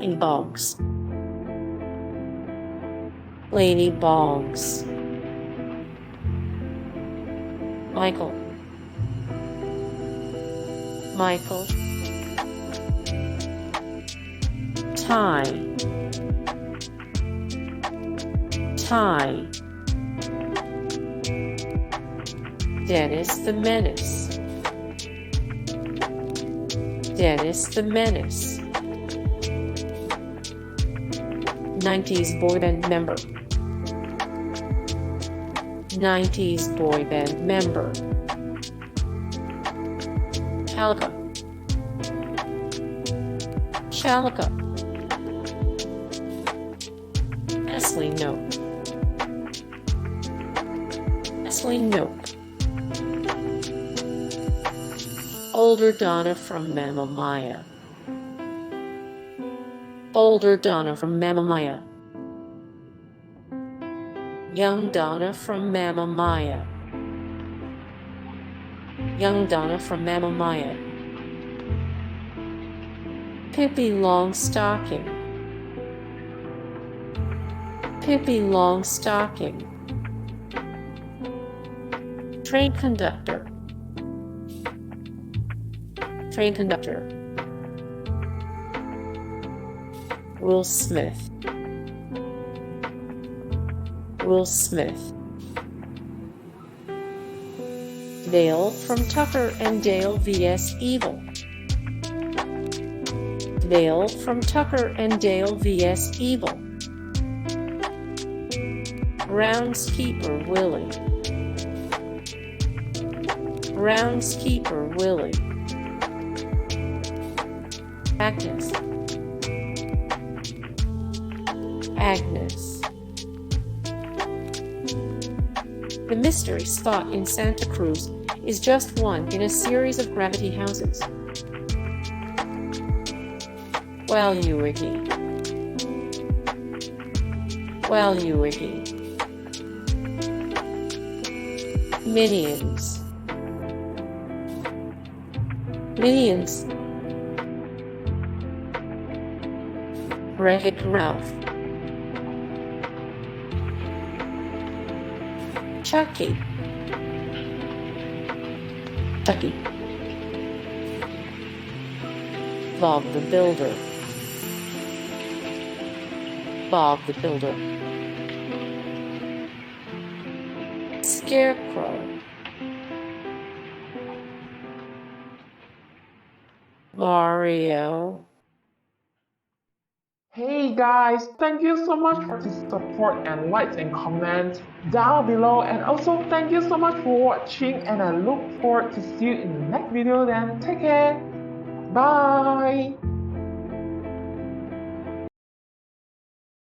Laney Boggs. Laney Boggs. Michael. Michael. Ty. Ty. Dennis the Menace. Dennis the Menace. 90s boyband member. 90s boyband member. Shalika. Shalika. Leslie Knope. Leslie Knope. Older Donna from Mamma Mia. Older Donna from Mamma Mia. Young Donna from Mamma Mia. Young Donna from Mamma Mia. Pippi Longstocking. Pippi Longstocking. Train conductor. Train conductor. Will Smith. Will Smith. Dale from Tucker and Dale vs. Evil. Dale from Tucker and Dale vs. Evil. Groundskeeper Willie. Groundskeeper Willie. Agnes. Agnes. The mystery spot in Santa Cruz is just one in a series of gravity houses. Waluigi. Waluigi. Minions. Minions. Wreck-It Ralph. Chucky. Chucky. Bob the Builder. Bob the Builder. Scarecrow. Mario. Hey guys, thank you so much for the support and likes and comments down below, and also thank you so much for watching, and I look forward to see you in the next video. Then take care. Bye.